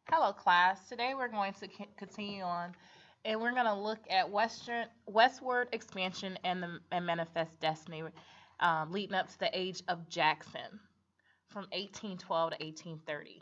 Hello, class. Today we're going to continue on, and we're going to look at westward expansion and manifest destiny, leading up to the age of Jackson from 1812 to 1830.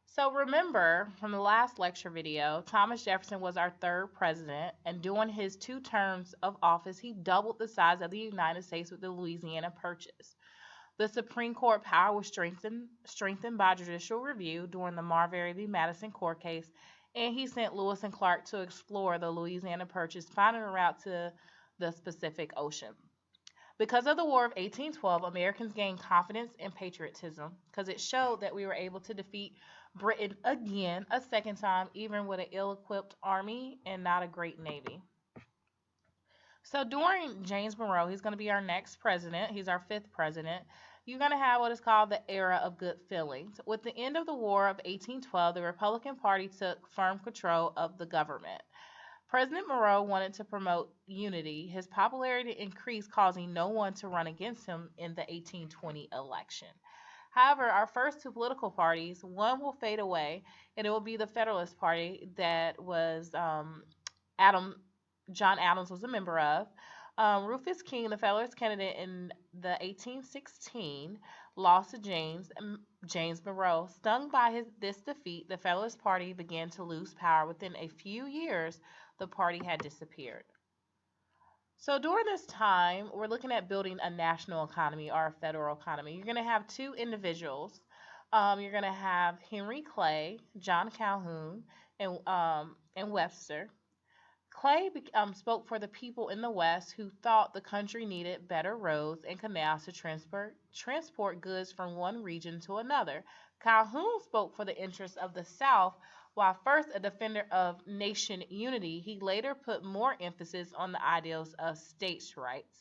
So remember from the last lecture video, Thomas Jefferson was our third president, and during his 2 terms of office, he doubled the size of the United States with the Louisiana Purchase. The Supreme Court power was strengthened by judicial review during the Marbury v. Madison court case, and he sent Lewis and Clark to explore the Louisiana Purchase, finding a route to the Pacific Ocean. Because of the War of 1812, Americans gained confidence and patriotism because it showed that we were able to defeat Britain again, a second time, even with an ill equipped army and not a great navy. So during James Monroe, he's going to be our next president. He's our fifth president. You're going to have what is called the era of good feelings. With the end of the War of 1812, the Republican Party took firm control of the government. President Monroe wanted to promote unity. His popularity increased, causing no one to run against him in the 1820 election. However, our first two political parties, one will fade away, and it will be the Federalist Party that was Adam John Adams was a member of. Rufus King, the Federalist candidate in the 1816, lost to James Monroe. Stung by this defeat, the Federalist Party began to lose power. Within a few years, the party had disappeared. So during this time, we're looking at building a national economy or a federal economy. You're going to have two individuals. You're going to have Henry Clay, John Calhoun, and Webster. Clay spoke for the people in the West who thought the country needed better roads and canals to transport goods from one region to another. Calhoun spoke for the interests of the South. While first a defender of nation unity, he later put more emphasis on the ideals of states' rights.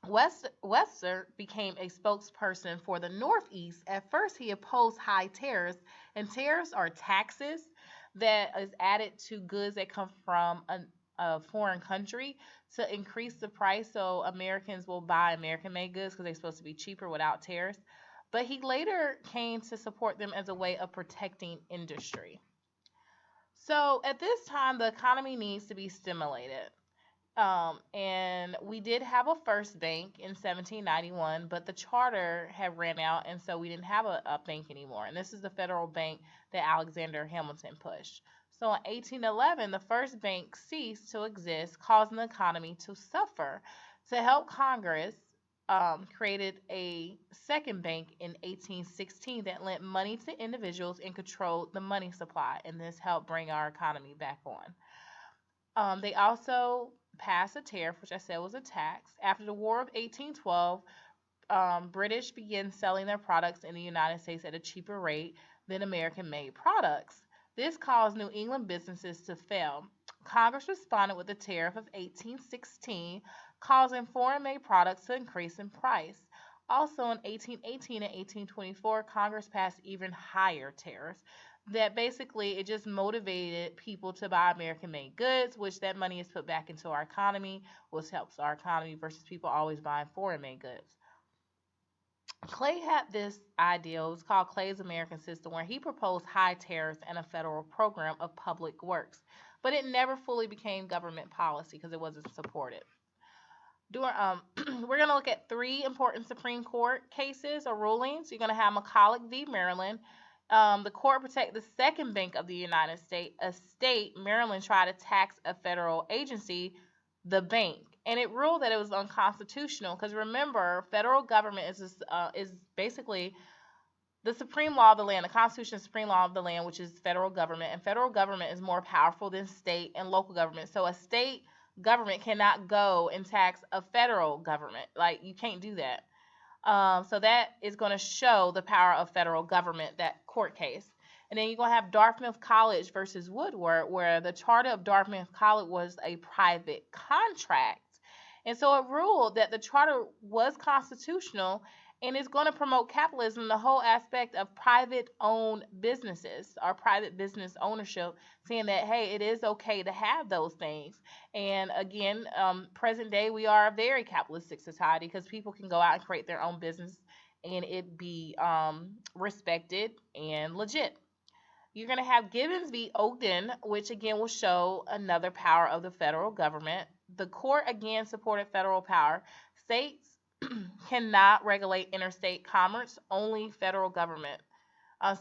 Webster became a spokesperson for the Northeast. At first, he opposed high tariffs, and tariffs are taxes that is added to goods that come from a foreign country to increase the price so Americans will buy American made goods because they're supposed to be cheaper without tariffs. But he later came to support them as a way of protecting industry. So at this time, the economy needs to be stimulated. And we did have a first bank in 1791, but the charter had ran out, and so we didn't have a bank anymore. And this is the federal bank that Alexander Hamilton pushed. So in 1811, the first bank ceased to exist, causing the economy to suffer. To help Congress, created a second bank in 1816 that lent money to individuals and controlled the money supply, and this helped bring our economy back on. They also passed a tariff, which I said was a tax. After the War of 1812, British began selling their products in the United States at a cheaper rate than American-made products. This caused New England businesses to fail. Congress responded with the tariff of 1816, causing foreign-made products to increase in price. Also in 1818 and 1824, Congress passed even higher tariffs that basically it just motivated people to buy American made goods, which that money is put back into our economy, which helps our economy versus people always buying foreign made goods. Clay had this idea, it was called Clay's American System, where he proposed high tariffs and a federal program of public works, but it never fully became government policy because it wasn't supported. We're going to look at 3 important Supreme Court cases or rulings. You're going to have McCulloch v. Maryland. The court protected the second bank of the United States. A state, Maryland, tried to tax a federal agency, the bank, and it ruled that it was unconstitutional because remember, federal government is basically the supreme law of the land. The Constitution is the supreme law of the land, which is federal government, and federal government is more powerful than state and local government. So a state government cannot go and tax a federal government. Like, you can't do that. So that is going to show the power of federal government, that court case. And then you're going to have Dartmouth College versus Woodward, where the charter of Dartmouth College was a private contract. And so it ruled that the charter was constitutional and it's going to promote capitalism, the whole aspect of private owned businesses or private business ownership, saying that, hey, it is okay to have those things. And again, present day, we are a very capitalistic society because people can go out and create their own business and it be respected and legit. You're going to have Gibbons v. Ogden, which again will show another power of the federal government. The court again supported federal power. States cannot regulate interstate commerce, only federal government.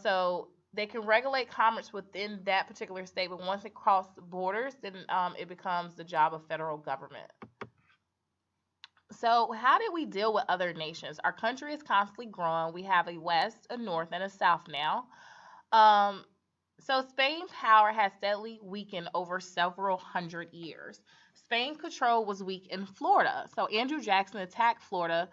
So they can regulate commerce within that particular state, but once it crosses borders, then it becomes the job of federal government. So how did we deal with other nations? Our country is constantly growing. We have a west, a north, and a south now. So Spain's power has steadily weakened over several hundred years. Spain's control was weak in Florida. So Andrew Jackson attacked Florida.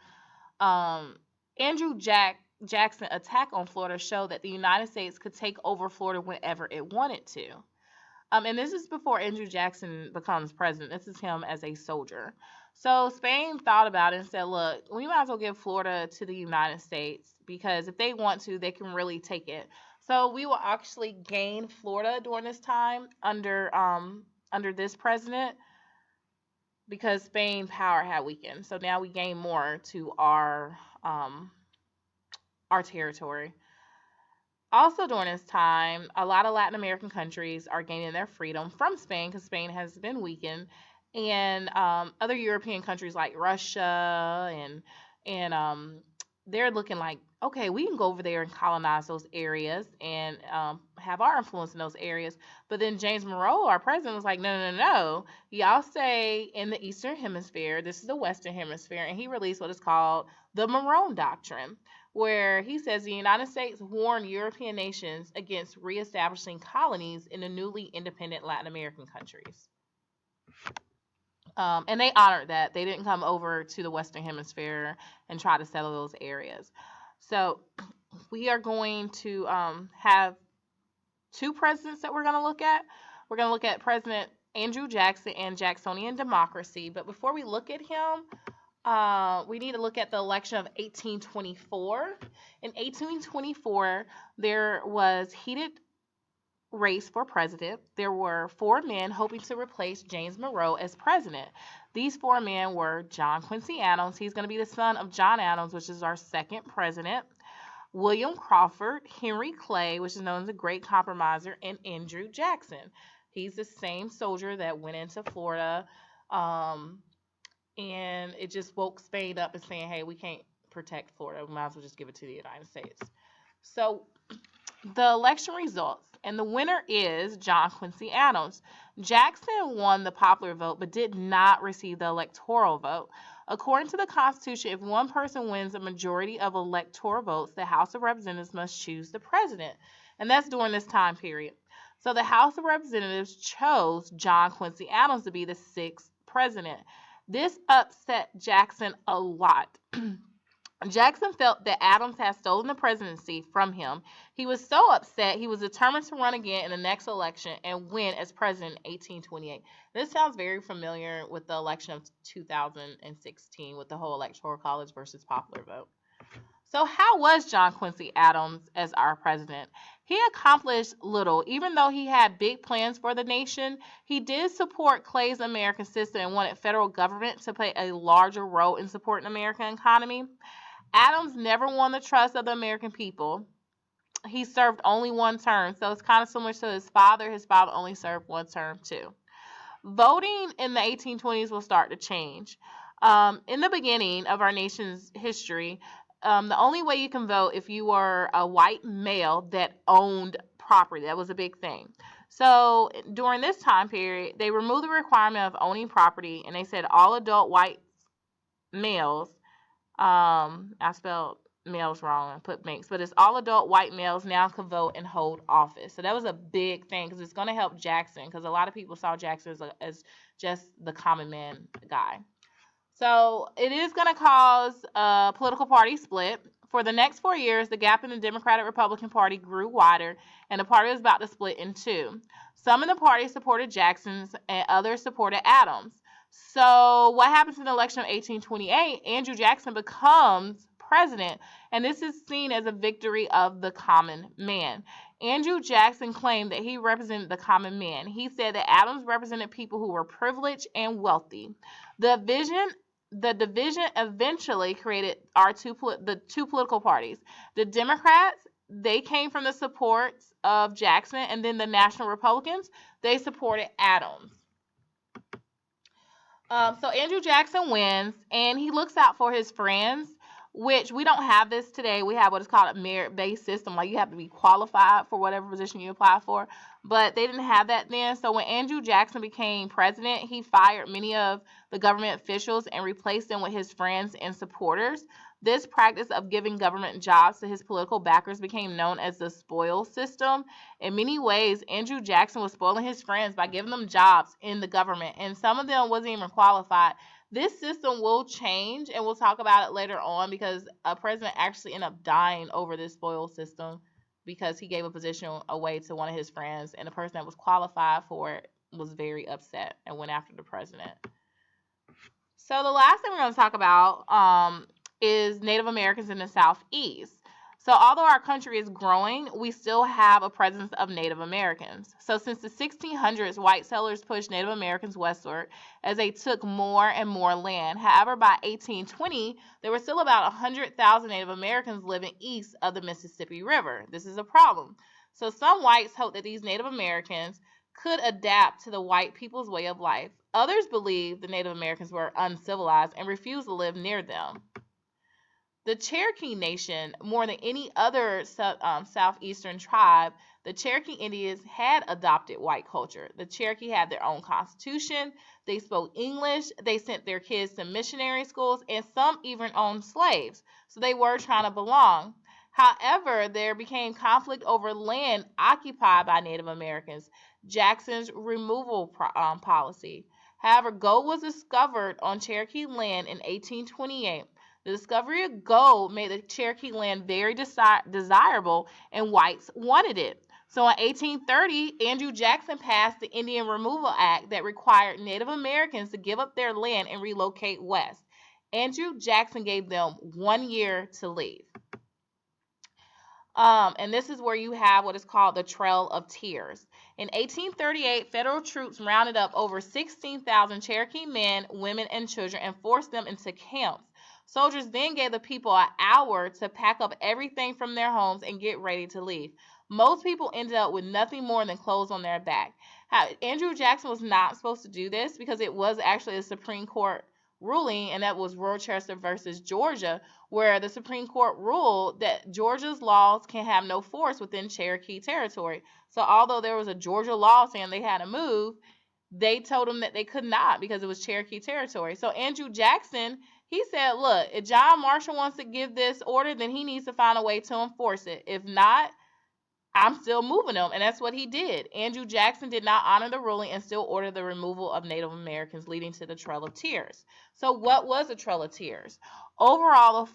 Jackson attack on Florida showed that the United States could take over Florida whenever it wanted to. And this is before Andrew Jackson becomes president. This is him as a soldier. So Spain thought about it and said, look, we might as well give Florida to the United States because if they want to, they can really take it. So we will actually gain Florida during this time under this president because Spain power had weakened. So now we gain more to our territory. Also during this time, a lot of Latin American countries are gaining their freedom from Spain because Spain has been weakened, and other European countries like Russia and they're looking like, okay, we can go over there and colonize those areas and have our influence in those areas. But then James Monroe, our president, was like, no, y'all stay in the Eastern Hemisphere. This is the Western Hemisphere, and he released what is called the Monroe Doctrine, where he says the United States warned European nations against reestablishing colonies in the newly independent Latin American countries. And they honored that. They didn't come over to the Western Hemisphere and try to settle those areas. So we are going to have two presidents that we're going to look at. We're going to look at President Andrew Jackson and Jacksonian democracy. But before we look at him, we need to look at the election of 1824. In 1824, there was heated race for president. There were 4 men hoping to replace James Monroe as president. These 4 men were John Quincy Adams. He's going to be the son of John Adams, which is our second president. William Crawford, Henry Clay, which is known as the Great Compromiser, and Andrew Jackson. He's the same soldier that went into Florida, and it just woke Spain up and saying, hey, we can't protect Florida. We might as well just give it to the United States. So the election results, and the winner is John Quincy Adams. Jackson won the popular vote but did not receive the electoral vote. According to the Constitution, if one person wins a majority of electoral votes, the House of Representatives must choose the president, and that's during this time period. So the House of Representatives chose John Quincy Adams to be the 6th president. This upset Jackson a lot. Jackson felt that Adams had stolen the presidency from him. He was so upset, he was determined to run again in the next election and win as president in 1828. This sounds very familiar with the election of 2016 with the whole electoral college versus popular vote. So how was John Quincy Adams as our president? He accomplished little. Even though he had big plans for the nation, he did support Clay's American system and wanted federal government to play a larger role in supporting the American economy. Adams never won the trust of the American people. He served only one term, so it's kind of similar to his father. His father only served one term too. Voting in the 1820s will start to change. In the beginning of our nation's history, the only way you can vote if you were a white male that owned property. That was a big thing. So during this time period, they removed the requirement of owning property, and they said all adult white males, I spelled males wrong and put makes, but it's all adult white males now can vote and hold office. So that was a big thing because it's going to help Jackson, because a lot of people saw Jackson as just the common man guy. So it is going to cause a political party split. For the next 4 years, the gap in the Democratic-Republican Party grew wider, and the party was about to split in two. Some in the party supported Jackson, and others supported Adams. So what happens in the election of 1828? Andrew Jackson becomes president, and this is seen as a victory of the common man. Andrew Jackson claimed that he represented the common man. He said that Adams represented people who were privileged and wealthy. The vision the division eventually created the two political parties. The Democrats, they came from the supports of Jackson, and then the National Republicans, they supported Adams. So Andrew Jackson wins, and he looks out for his friends, which we don't have this today. We have what is called a merit-based system. Like, you have to be qualified for whatever position you apply for, but they didn't have that then. So when Andrew Jackson became president, he fired many of the government officials and replaced them with his friends and supporters. This practice of giving government jobs to his political backers became known as the spoil system. In many ways, Andrew Jackson was spoiling his friends by giving them jobs in the government, and some of them wasn't even qualified. This system will change, and we'll talk about it later on, because a president actually ended up dying over this spoil system because he gave a position away to one of his friends, and the person that was qualified for it was very upset and went after the president. So the last thing we're going to talk about is Native Americans in the Southeast. So although our country is growing, we still have a presence of Native Americans. So since the 1600s, white settlers pushed Native Americans westward as they took more and more land. However, by 1820, there were still about 100,000 Native Americans living east of the Mississippi River. This is a problem. So some whites hoped that these Native Americans could adapt to the white people's way of life. Others believed the Native Americans were uncivilized and refused to live near them. The Cherokee Nation, more than any other southeastern tribe, the Cherokee Indians had adopted white culture. The Cherokee had their own constitution. They spoke English. They sent their kids to missionary schools, and some even owned slaves. So they were trying to belong. However, there became conflict over land occupied by Native Americans. Jackson's removal policy. However, gold was discovered on Cherokee land in 1828. The discovery of gold made the Cherokee land very desirable, and whites wanted it. So in 1830, Andrew Jackson passed the Indian Removal Act that required Native Americans to give up their land and relocate west. Andrew Jackson gave them 1 year to leave. And this is where you have what is called the Trail of Tears. In 1838, federal troops rounded up over 16,000 Cherokee men, women, and children and forced them into camps. Soldiers then gave the people an hour to pack up everything from their homes and get ready to leave. Most people ended up with nothing more than clothes on their back. Andrew Jackson was not supposed to do this because it was actually a Supreme Court ruling, and that was Rochester versus Georgia, where the Supreme Court ruled that Georgia's laws can have no force within Cherokee territory. So although there was a Georgia law saying they had to move, they told them that they could not because it was Cherokee territory. So Andrew Jackson, he said, look, if John Marshall wants to give this order, then he needs to find a way to enforce it. If not, I'm still moving them. And that's what he did. Andrew Jackson did not honor the ruling and still ordered the removal of Native Americans, leading to the Trail of Tears. So what was the Trail of Tears? Over the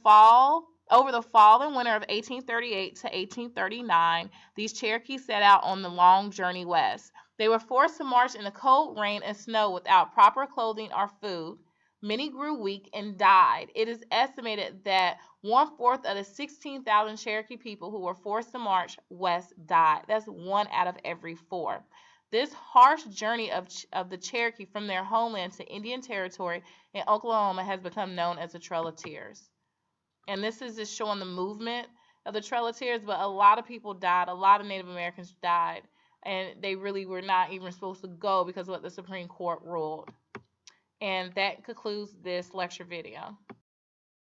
fall and winter of 1838 to 1839, these Cherokees set out on the long journey west. They were forced to march in the cold, rain, and snow without proper clothing or food. Many grew weak and died. It is estimated that 1/4 of the 16,000 Cherokee people who were forced to march west died. That's 1 out of every 4. This harsh journey of the Cherokee from their homeland to Indian Territory in Oklahoma has become known as the Trail of Tears. And this is just showing the movement of the Trail of Tears, but a lot of people died. A lot of Native Americans died, and they really were not even supposed to go because of what the Supreme Court ruled. And that concludes this lecture video.